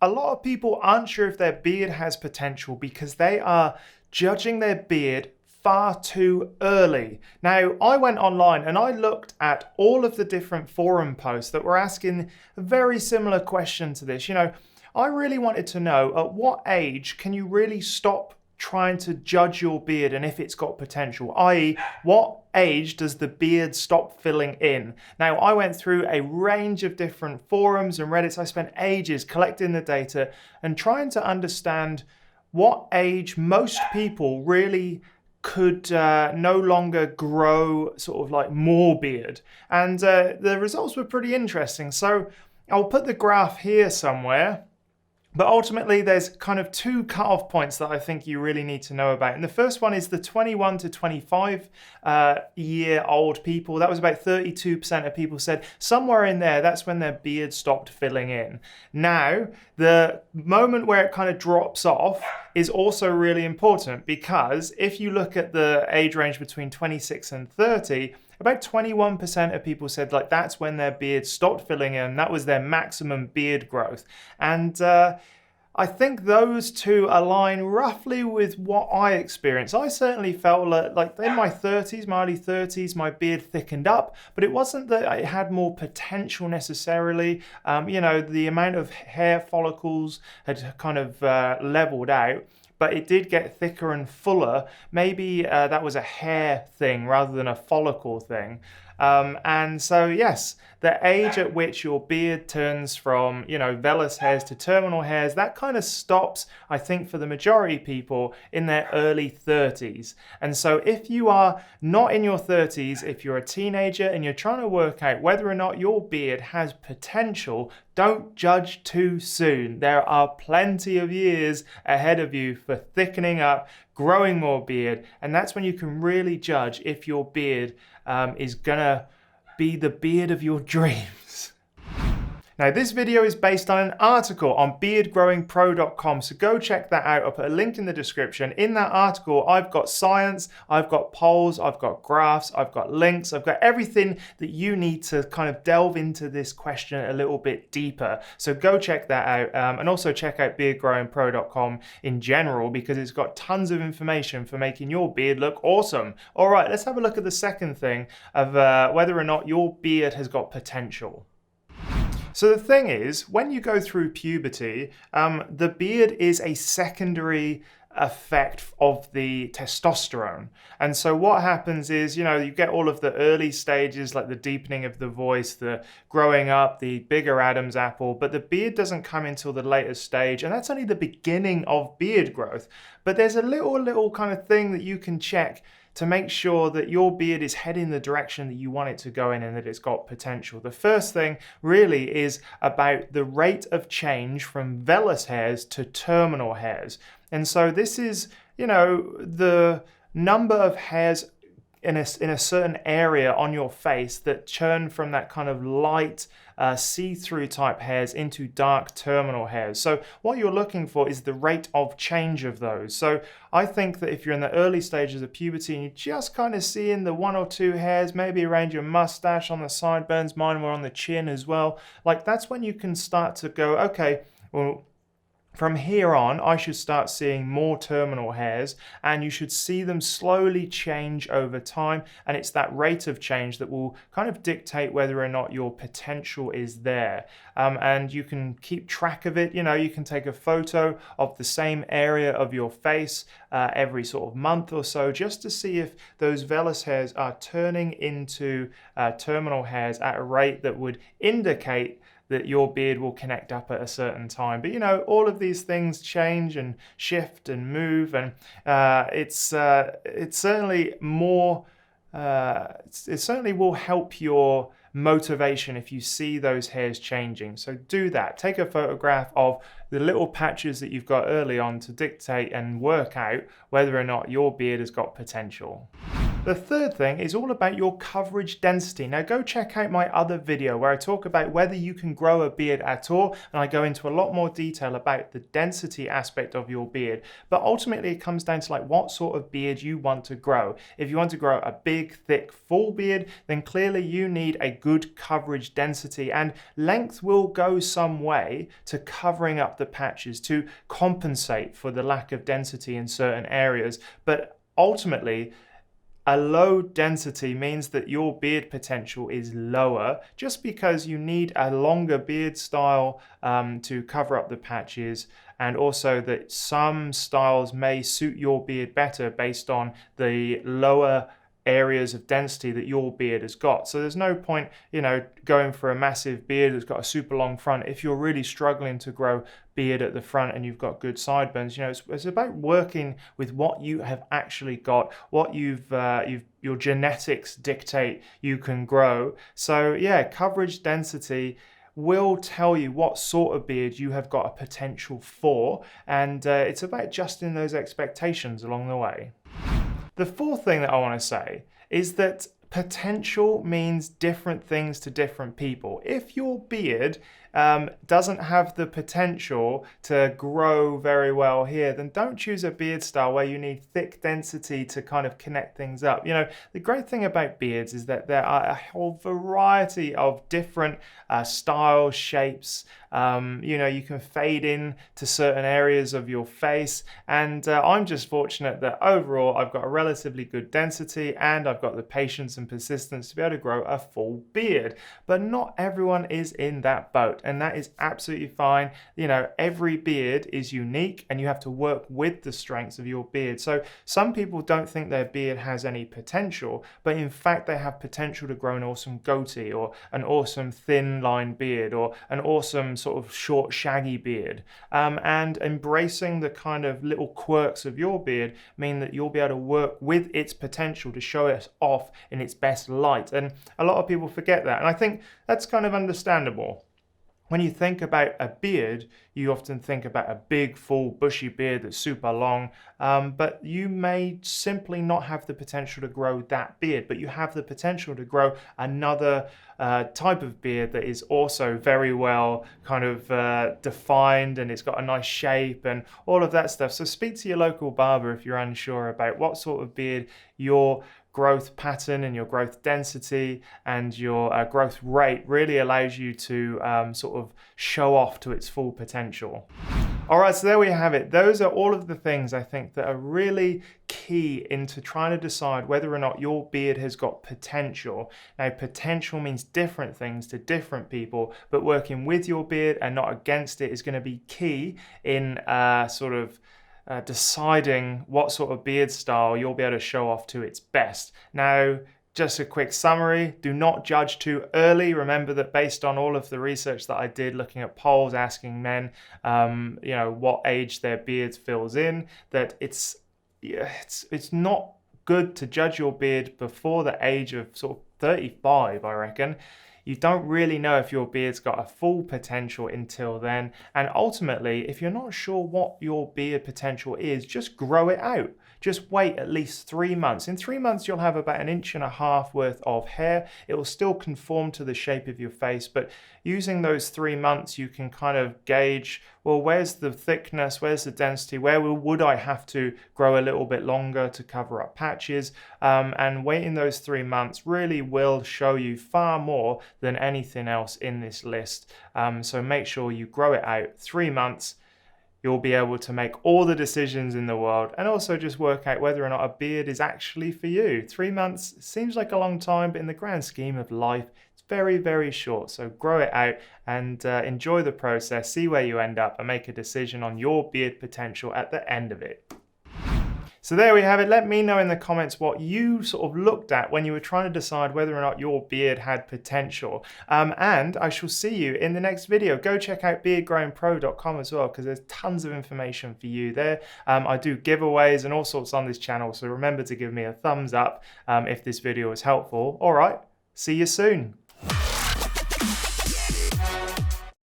a lot of people aren't sure if their beard has potential because they are judging their beard far too early. Now, I went online and I looked at all of the different forum posts that were asking a very similar question to this. I really wanted to know, at what age can you really stop trying to judge your beard and if it's got potential, i.e. what age does the beard stop filling in? Now, I went through a range of different forums and Reddits. I spent ages collecting the data and trying to understand what age most people really could no longer grow sort of like more beard. And the results were pretty interesting. So I'll put the graph here somewhere. But ultimately, there's kind of two cutoff points that I think you really need to know about. And the first one is the 21 to 25 year old people. That was about 32% of people said somewhere in there, that's when their beard stopped filling in. Now, the moment where it kind of drops off is also really important, because if you look at the age range between 26 and 30, about 21% of people said like that's when their beard stopped filling in. That was their maximum beard growth. And I think those two align roughly with what I experienced. I certainly felt like in my 30s, my early 30s, my beard thickened up, but it wasn't that it had more potential necessarily. The amount of hair follicles had kind of leveled out, but it did get thicker and fuller. Maybe that was a hair thing rather than a follicle thing. And so, yes, the age at which your beard turns from, vellus hairs to terminal hairs, that kind of stops, I think, for the majority of people in their early 30s. And so if you are not in your 30s, if you're a teenager and you're trying to work out whether or not your beard has potential, don't judge too soon. There are plenty of years ahead of you for thickening up, growing more beard, and that's when you can really judge if your beard is gonna be the beard of your dreams. Now, this video is based on an article on beardgrowingpro.com, so go check that out. I'll put a link in the description. In that article, I've got science, I've got polls, I've got graphs, I've got links, I've got everything that you need to kind of delve into this question a little bit deeper. So go check that out, and also check out beardgrowingpro.com in general, because it's got tons of information for making your beard look awesome. All right, let's have a look at the second thing of whether or not your beard has got potential. So the thing is, when you go through puberty, the beard is a secondary effect of the testosterone. And so what happens is, you get all of the early stages, like the deepening of the voice, the growing up, the bigger Adam's apple, but the beard doesn't come until the later stage, and that's only the beginning of beard growth. But there's a little kind of thing that you can check to make sure that your beard is heading the direction that you want it to go in and that it's got potential. The first thing really is about the rate of change from vellus hairs to terminal hairs. And so this is, the number of hairs in a certain area on your face that churn from that kind of light see-through type hairs into dark terminal hairs. So what you're looking for is the rate of change of those. So I think that if you're in the early stages of puberty and you're just kind of seeing the one or two hairs, maybe around your mustache, on the sideburns, mine were on the chin as well, like that's when you can start to go, okay, well, from here on, I should start seeing more terminal hairs, and you should see them slowly change over time. And it's that rate of change that will kind of dictate whether or not your potential is there. And you can keep track of it. You can take a photo of the same area of your face every sort of month or so, just to see if those vellus hairs are turning into terminal hairs at a rate that would indicate that your beard will connect up at a certain time. But all of these things change and shift and move, and it's certainly more. It certainly will help your motivation if you see those hairs changing. So do that. Take a photograph of the little patches that you've got early on to dictate and work out whether or not your beard has got potential. The third thing is all about your coverage density. Now go check out my other video where I talk about whether you can grow a beard at all, and I go into a lot more detail about the density aspect of your beard. But ultimately it comes down to like what sort of beard you want to grow. If you want to grow a big, thick, full beard, then clearly you need a good coverage density, and length will go some way to covering up the patches to compensate for the lack of density in certain areas. But ultimately, a low density means that your beard potential is lower just because you need a longer beard style to cover up the patches, and also that some styles may suit your beard better based on the lower areas of density that your beard has got. So there's no point, going for a massive beard that's got a super long front if you're really struggling to grow beard at the front and you've got good sideburns. It's about working with what you have actually got, what your genetics dictate you can grow. So yeah, coverage density will tell you what sort of beard you have got a potential for, and it's about adjusting those expectations along the way. The fourth thing that I want to say is that potential means different things to different people. If your beard doesn't have the potential to grow very well here, then don't choose a beard style where you need thick density to kind of connect things up. The great thing about beards is that there are a whole variety of different styles, shapes. You can fade in to certain areas of your face, and I'm just fortunate that overall I've got a relatively good density and I've got the patience and persistence to be able to grow a full beard. But not everyone is in that boat, and that is absolutely fine. Every beard is unique and you have to work with the strengths of your beard. So some people don't think their beard has any potential, but in fact they have potential to grow an awesome goatee or an awesome thin line beard or an awesome sort of short shaggy beard. And embracing the kind of little quirks of your beard mean that you'll be able to work with its potential to show it off in its best light. And a lot of people forget that, and I think that's kind of understandable. When you think about a beard, you often think about a big, full, bushy beard that's super long, but you may simply not have the potential to grow that beard, but you have the potential to grow another type of beard that is also very well kind of defined, and it's got a nice shape and all of that stuff. So speak to your local barber if you're unsure about what sort of beard your growth pattern and your growth density and your growth rate really allows you to sort of show off to its full potential. All right, so there we have it. Those are all of the things I think that are really key into trying to decide whether or not your beard has got potential. Now, potential means different things to different people, but working with your beard and not against it is going to be key in deciding what sort of beard style you'll be able to show off to its best. Now, just a quick summary, do not judge too early. Remember that based on all of the research that I did looking at polls, asking men, what age their beard fills in, that it's not good to judge your beard before the age of sort of 35, I reckon. You don't really know if your beard's got a full potential until then. And ultimately, if you're not sure what your beard potential is, just grow it out. Just wait at least 3 months. In 3 months, you'll have about 1.5 inches worth of hair. It will still conform to the shape of your face, but using those 3 months, you can kind of gauge, well, where's the thickness, where's the density, where would I have to grow a little bit longer to cover up patches? And waiting those 3 months really will show you far more than anything else in this list. So make sure you grow it out 3 months. You'll be able to make all the decisions in the world and also just work out whether or not a beard is actually for you. 3 months seems like a long time, but in the grand scheme of life, it's very, very short. So grow it out and enjoy the process, see where you end up and make a decision on your beard potential at the end of it. So there we have it. Let me know in the comments what you sort of looked at when you were trying to decide whether or not your beard had potential. And I shall see you in the next video. Go check out beardgrowingpro.com as well, because there's tons of information for you there. I do giveaways and all sorts on this channel, so remember to give me a thumbs up if this video was helpful. All right, see you soon.